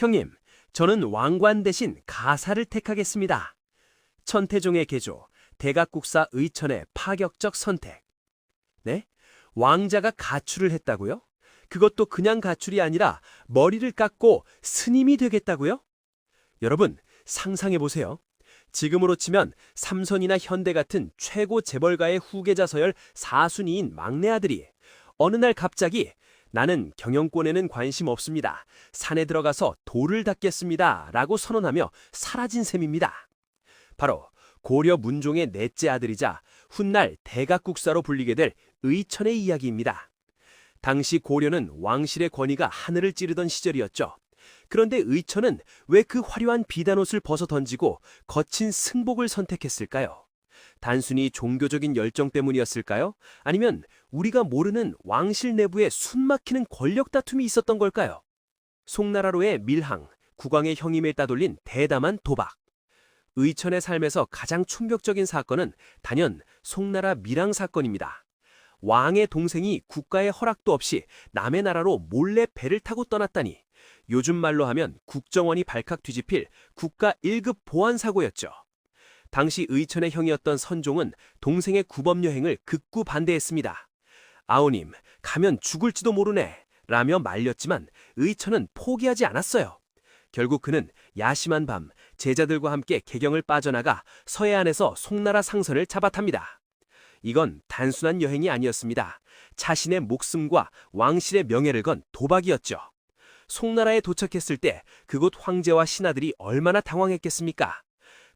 형님, 저는 왕관 대신 가사를 택하겠습니다. 천태종의 개조, 대각국사 의천의 파격적 선택. 네? 왕자가 가출을 했다고요? 그것도 그냥 가출이 아니라 머리를 깎고 스님이 되겠다고요? 여러분, 상상해보세요. 지금으로 치면 삼선이나 현대 같은 최고 재벌가의 후계자 서열 4순위인 막내 아들이 어느 날 갑자기 나는 경영권에는 관심 없습니다. 산에 들어가서 돌을 닦겠습니다. 라고 선언하며 사라진 셈입니다. 바로 고려 문종의 넷째 아들이자 훗날 대각국사로 불리게 될 의천의 이야기입니다. 당시 고려는 왕실의 권위가 하늘을 찌르던 시절이었죠. 그런데 의천은 왜 그 화려한 비단옷을 벗어 던지고 거친 승복을 선택했을까요? 단순히 종교적인 열정 때문이었을까요? 아니면 우리가 모르는 왕실 내부에 숨막히는 권력 다툼이 있었던 걸까요? 송나라로의 밀항, 국왕의 형임을 따돌린 대담한 도박. 의천의 삶에서 가장 충격적인 사건은 단연 송나라 밀항 사건입니다. 왕의 동생이 국가의 허락도 없이 남의 나라로 몰래 배를 타고 떠났다니, 요즘 말로 하면 국정원이 발칵 뒤집힐 국가 1급 보안 사고였죠. 당시 의천의 형이었던 선종은 동생의 구범 여행을 극구 반대했습니다. 아우님, 가면 죽을지도 모르네 라며 말렸지만 의천은 포기하지 않았어요. 결국 그는 야심한 밤 제자들과 함께 개경을 빠져나가 서해안에서 송나라 상선을 잡아탑니다. 이건 단순한 여행이 아니었습니다. 자신의 목숨과 왕실의 명예를 건 도박이었죠. 송나라에 도착했을 때 그곳 황제와 신하들이 얼마나 당황했겠습니까?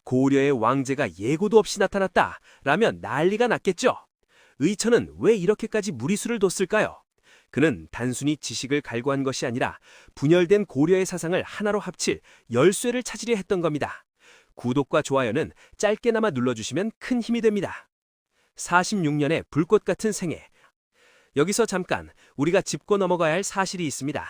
고려의 왕제가 예고도 없이 나타났다 라면 난리가 났겠죠. 의천은 왜 이렇게까지 무리수를 뒀을까요? 그는 단순히 지식을 갈구한 것이 아니라 분열된 고려의 사상을 하나로 합칠 열쇠를 찾으려 했던 겁니다. 구독과 좋아요는 짧게나마 눌러주시면 큰 힘이 됩니다. 46년의 불꽃 같은 생애. 여기서 잠깐 우리가 짚고 넘어가야 할 사실이 있습니다.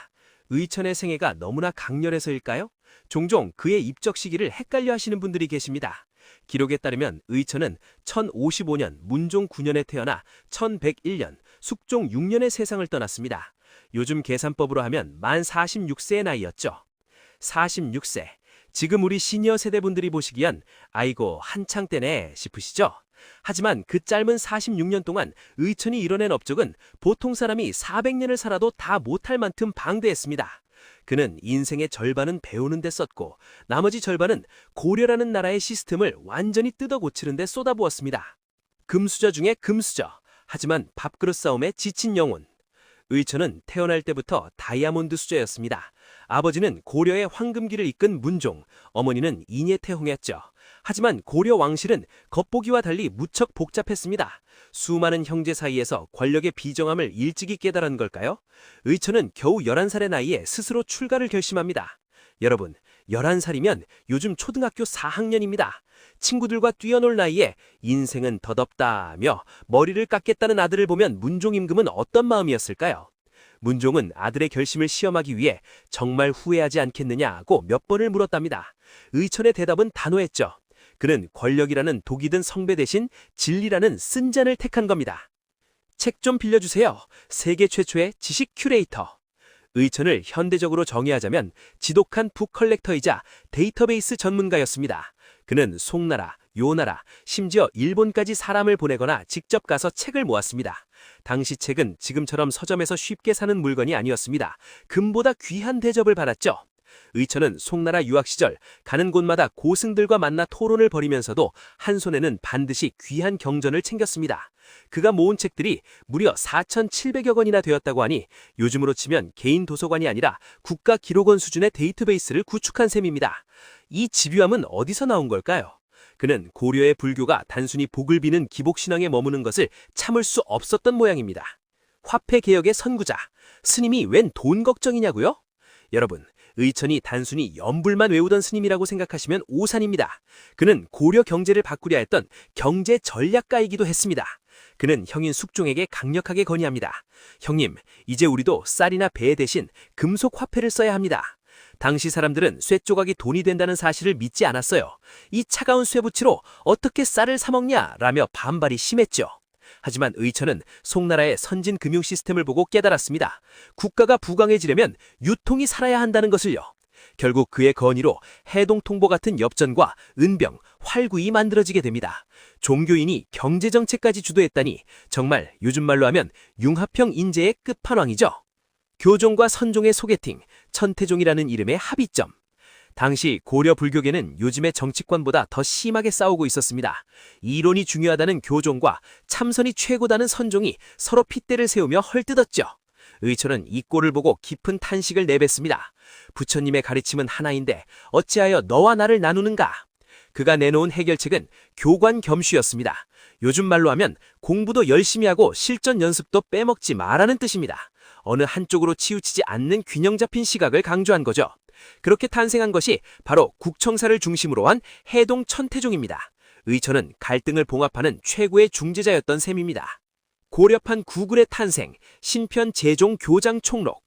의천의 생애가 너무나 강렬해서일까요? 종종 그의 입적 시기를 헷갈려 하시는 분들이 계십니다. 기록에 따르면 의천은 1055년 문종 9년에 태어나 1101년 숙종 6년에 세상을 떠났습니다. 요즘 계산법으로 하면 만 46세의 나이였죠. 46세. 지금 우리 시니어 세대분들이 보시기엔 아이고 한창 때네 싶으시죠? 하지만 그 짧은 46년 동안 의천이 이뤄낸 업적은 보통 사람이 400년을 살아도 다 못할 만큼 방대했습니다. 그는 인생의 절반은 배우는 데 썼고 나머지 절반은 고려라는 나라의 시스템을 완전히 뜯어 고치는 데 쏟아부었습니다. 금수저 중에 금수저. 하지만 밥그릇 싸움에 지친 영혼. 의천은 태어날 때부터 다이아몬드 수저였습니다. 아버지는 고려의 황금기를 이끈 문종, 어머니는 인예태홍이었죠. 하지만 고려 왕실은 겉보기와 달리 무척 복잡했습니다. 수많은 형제 사이에서 권력의 비정함을 일찍이 깨달은 걸까요? 의천은 겨우 11살의 나이에 스스로 출가를 결심합니다. 여러분, 11살이면 요즘 초등학교 4학년입니다. 친구들과 뛰어놀 나이에 인생은 덧없다며 머리를 깎겠다는 아들을 보면 문종 임금은 어떤 마음이었을까요? 문종은 아들의 결심을 시험하기 위해 정말 후회하지 않겠느냐고 몇 번을 물었답니다. 의천의 대답은 단호했죠. 그는 권력이라는 독이 든 성배 대신 진리라는 쓴 잔을 택한 겁니다. 책 좀 빌려주세요. 세계 최초의 지식 큐레이터. 의천을 현대적으로 정의하자면 지독한 북 컬렉터이자 데이터베이스 전문가였습니다. 그는 송나라, 요나라, 심지어 일본까지 사람을 보내거나 직접 가서 책을 모았습니다. 당시 책은 지금처럼 서점에서 쉽게 사는 물건이 아니었습니다. 금보다 귀한 대접을 받았죠. 의천은 송나라 유학 시절 가는 곳마다 고승들과 만나 토론을 벌이면서도 한 손에는 반드시 귀한 경전을 챙겼습니다. 그가 모은 책들이 무려 4,700여 권이나 되었다고 하니 요즘으로 치면 개인 도서관이 아니라 국가 기록원 수준의 데이터베이스를 구축한 셈입니다. 이 집요함은 어디서 나온 걸까요? 그는 고려의 불교가 단순히 복을 비는 기복신앙에 머무는 것을 참을 수 없었던 모양입니다. 화폐개혁의 선구자, 스님이 웬 돈 걱정이냐고요? 여러분, 의천이 단순히 연불만 외우던 스님이라고 생각하시면 오산입니다. 그는 고려 경제를 바꾸려 했던 경제 전략가이기도 했습니다. 그는 형인 숙종에게 강력하게 건의합니다. 형님, 이제 우리도 쌀이나 배 대신 금속 화폐를 써야 합니다. 당시 사람들은 쇠 조각이 돈이 된다는 사실을 믿지 않았어요. 이 차가운 쇠붙이로 어떻게 쌀을 사 먹냐라며 반발이 심했죠. 하지만 의천은 송나라의 선진 금융 시스템을 보고 깨달았습니다. 국가가 부강해지려면 유통이 살아야 한다는 것을요. 결국 그의 건의로 해동통보 같은 엽전과 은병, 활구이 만들어지게 됩니다. 종교인이 경제정책까지 주도했다니 정말 요즘 말로 하면 융합형 인재의 끝판왕이죠. 교종과 선종의 소개팅, 천태종이라는 이름의 합의점. 당시 고려 불교계는 요즘의 정치권보다 더 심하게 싸우고 있었습니다. 이론이 중요하다는 교종과 참선이 최고다는 선종이 서로 핏대를 세우며 헐뜯었죠. 의천은 이 꼴을 보고 깊은 탄식을 내뱉습니다. 부처님의 가르침은 하나인데 어찌하여 너와 나를 나누는가? 그가 내놓은 해결책은 교관 겸슈였습니다. 요즘 말로 하면 공부도 열심히 하고 실전 연습도 빼먹지 마라는 뜻입니다. 어느 한쪽으로 치우치지 않는 균형 잡힌 시각을 강조한 거죠. 그렇게 탄생한 것이 바로 국청사를 중심으로 한 해동 천태종입니다. 의천은 갈등을 봉합하는 최고의 중재자였던 셈입니다. 고려판 구글의 탄생, 신편 제종 교장 총록.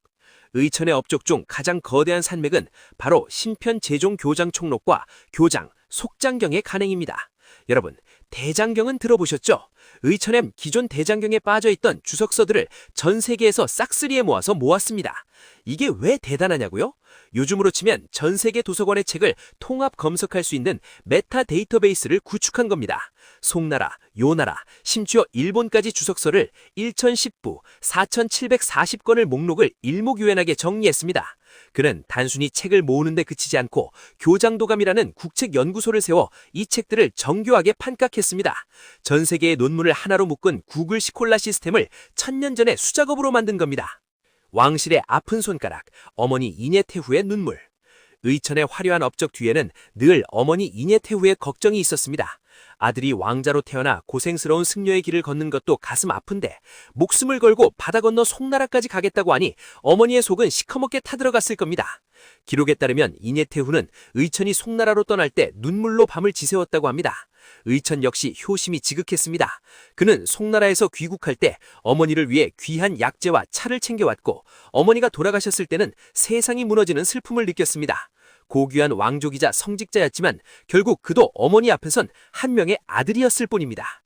의천의 업적 중 가장 거대한 산맥은 바로 신편 제종 교장 총록과 교장, 속장경의 간행입니다. 여러분, 대장경은 들어보셨죠? 의천엔 기존 대장경에 빠져있던 주석서들을 전 세계에서 싹쓸이에 모아서 모았습니다. 이게 왜 대단하냐고요? 요즘으로 치면 전 세계 도서관의 책을 통합 검색할 수 있는 메타 데이터베이스를 구축한 겁니다. 송나라, 요나라, 심지어 일본까지 주석서를 1010부 4740건을 목록을 일목요연하게 정리했습니다. 그는 단순히 책을 모으는 데 그치지 않고 교장도감이라는 국책연구소를 세워 이 책들을 정교하게 판각했습니다. 전 세계의 논문을 하나로 묶은 구글 스콜라 시스템을 1000년 전에 수작업으로 만든 겁니다. 왕실의 아픈 손가락, 어머니 인예태후의 눈물. 의천의 화려한 업적 뒤에는 늘 어머니 인예태후의 걱정이 있었습니다. 아들이 왕자로 태어나 고생스러운 승려의 길을 걷는 것도 가슴 아픈데 목숨을 걸고 바다 건너 송나라까지 가겠다고 하니 어머니의 속은 시커멓게 타들어갔을 겁니다. 기록에 따르면 인예태후는 의천이 송나라로 떠날 때 눈물로 밤을 지새웠다고 합니다. 의천 역시 효심이 지극했습니다. 그는 송나라에서 귀국할 때 어머니를 위해 귀한 약재와 차를 챙겨왔고 어머니가 돌아가셨을 때는 세상이 무너지는 슬픔을 느꼈습니다. 고귀한 왕족이자 성직자였지만 결국 그도 어머니 앞에선 한 명의 아들이었을 뿐입니다.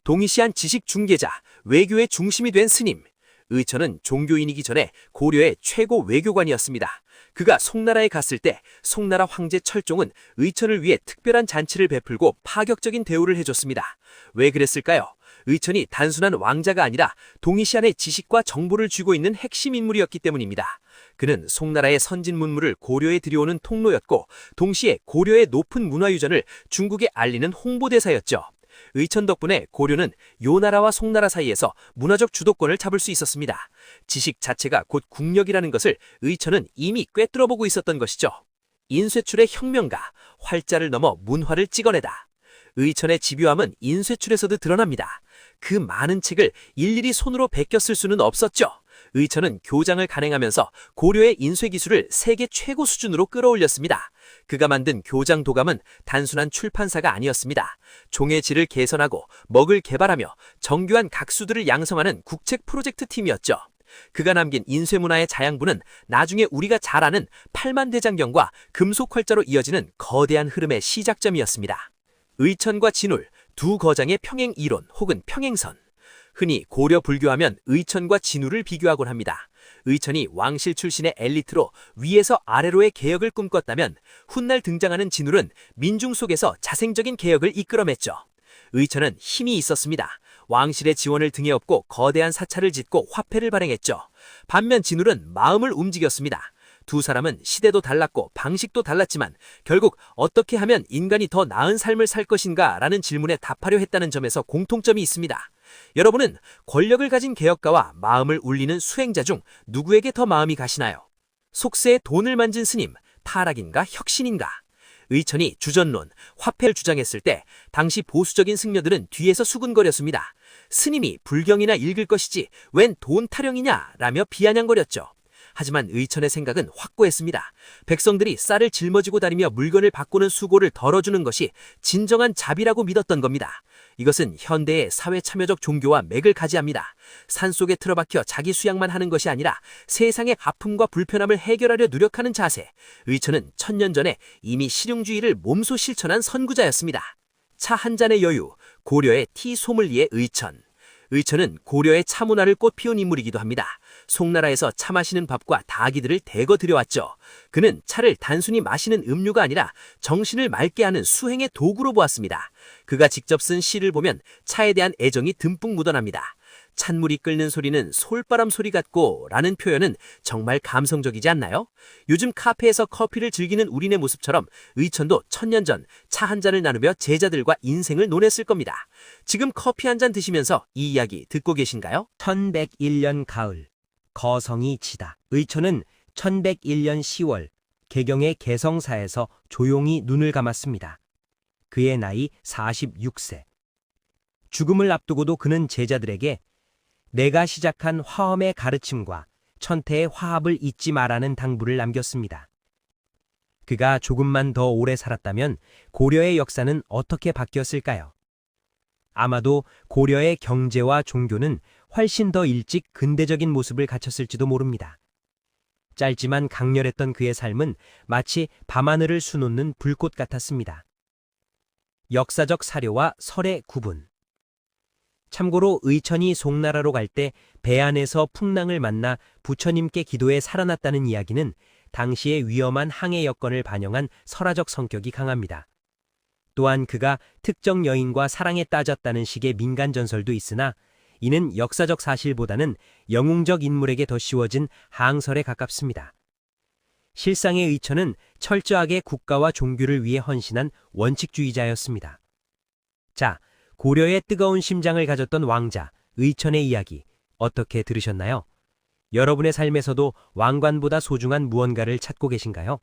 동일시한 지식 중개자, 외교의 중심이 된 스님. 의천은 종교인이기 전에 고려의 최고 외교관이었습니다. 그가 송나라에 갔을 때 송나라 황제 철종은 의천을 위해 특별한 잔치를 베풀고 파격적인 대우를 해줬습니다. 왜 그랬을까요? 의천이 단순한 왕자가 아니라 동이시안의 지식과 정보를 쥐고 있는 핵심 인물이었기 때문입니다. 그는 송나라의 선진 문물을 고려에 들여오는 통로였고 동시에 고려의 높은 문화유전을 중국에 알리는 홍보대사였죠. 의천 덕분에 고려는 요나라와 송나라 사이에서 문화적 주도권을 잡을 수 있었습니다. 지식 자체가 곧 국력이라는 것을 의천은 이미 꿰뚫어보고 있었던 것이죠. 인쇄출의 혁명가, 활자를 넘어 문화를 찍어내다. 의천의 집요함은 인쇄출에서도 드러납니다. 그 많은 책을 일일이 손으로 베껴 쓸 수는 없었죠. 의천은 교장을 간행하면서 고려의 인쇄기술을 세계 최고 수준으로 끌어올렸습니다. 그가 만든 교장 도감은 단순한 출판사가 아니었습니다. 종의 질을 개선하고 먹을 개발하며 정교한 각수들을 양성하는 국책 프로젝트 팀이었죠. 그가 남긴 인쇄문화의 자양분은 나중에 우리가 잘 아는 팔만대장경과 금속활자로 이어지는 거대한 흐름의 시작점이었습니다. 의천과 진울, 두 거장의 평행 이론 혹은 평행선. 흔히 고려 불교하면 의천과 진울을 비교하곤 합니다. 의천이 왕실 출신의 엘리트로 위에서 아래로의 개혁을 꿈꿨다면 훗날 등장하는 진울은 민중 속에서 자생적인 개혁을 이끌어냈죠. 의천은 힘이 있었습니다. 왕실의 지원을 등에 업고 거대한 사찰을 짓고 화폐를 발행했죠. 반면 진울은 마음을 움직였습니다. 두 사람은 시대도 달랐고 방식도 달랐지만 결국 어떻게 하면 인간이 더 나은 삶을 살 것인가 라는 질문에 답하려 했다는 점에서 공통점이 있습니다. 여러분은 권력을 가진 개혁가와 마음을 울리는 수행자 중 누구에게 더 마음이 가시나요? 속세에 돈을 만진 스님, 타락인가 혁신인가? 의천이 주전론, 화폐를 주장했을 때 당시 보수적인 승려들은 뒤에서 수군거렸습니다. 스님이 불경이나 읽을 것이지 웬 돈 타령이냐 라며 비아냥거렸죠. 하지만 의천의 생각은 확고했습니다. 백성들이 쌀을 짊어지고 다니며 물건을 바꾸는 수고를 덜어주는 것이 진정한 자비라고 믿었던 겁니다. 이것은 현대의 사회참여적 종교와 맥을 가지합니다. 산속에 틀어박혀 자기 수양만 하는 것이 아니라 세상의 아픔과 불편함을 해결하려 노력하는 자세. 의천은 1000년 전에 이미 실용주의를 몸소 실천한 선구자였습니다. 차 한 잔의 여유, 고려의 티 소믈리에 의천. 의천은 고려의 차문화를 꽃피운 인물이기도 합니다. 송나라에서 차 마시는 밥과 다기들을 대거 들여왔죠. 그는 차를 단순히 마시는 음료가 아니라 정신을 맑게 하는 수행의 도구로 보았습니다. 그가 직접 쓴 시를 보면 차에 대한 애정이 듬뿍 묻어납니다. 찬물이 끓는 소리는 솔바람 소리 같고 라는 표현은 정말 감성적이지 않나요? 요즘 카페에서 커피를 즐기는 우리네 모습처럼 의천도 1000년 전 차 한 잔을 나누며 제자들과 인생을 논했을 겁니다. 지금 커피 한 잔 드시면서 이 이야기 듣고 계신가요? 1101년 가을, 거성이 지다. 의천은 1101년 10월, 개경의 개성사에서 조용히 눈을 감았습니다. 그의 나이 46세. 죽음을 앞두고도 그는 제자들에게 내가 시작한 화엄의 가르침과 천태의 화합을 잊지 마라는 당부를 남겼습니다. 그가 조금만 더 오래 살았다면 고려의 역사는 어떻게 바뀌었을까요? 아마도 고려의 경제와 종교는 훨씬 더 일찍 근대적인 모습을 갖췄을지도 모릅니다. 짧지만 강렬했던 그의 삶은 마치 밤하늘을 수놓는 불꽃 같았습니다. 역사적 사료와 설의 구분. 참고로 의천이 송나라로 갈 때 배 안에서 풍랑을 만나 부처님께 기도해 살아났다는 이야기는 당시의 위험한 항해 여건을 반영한 설화적 성격이 강합니다. 또한 그가 특정 여인과 사랑에 따졌다는 식의 민간 전설도 있으나 이는 역사적 사실보다는 영웅적 인물에게 더 씌워진 항설에 가깝습니다. 실상의 의천은 철저하게 국가와 종교를 위해 헌신한 원칙주의자였습니다. 자, 고려의 뜨거운 심장을 가졌던 왕자, 의천의 이야기 어떻게 들으셨나요? 여러분의 삶에서도 왕관보다 소중한 무언가를 찾고 계신가요?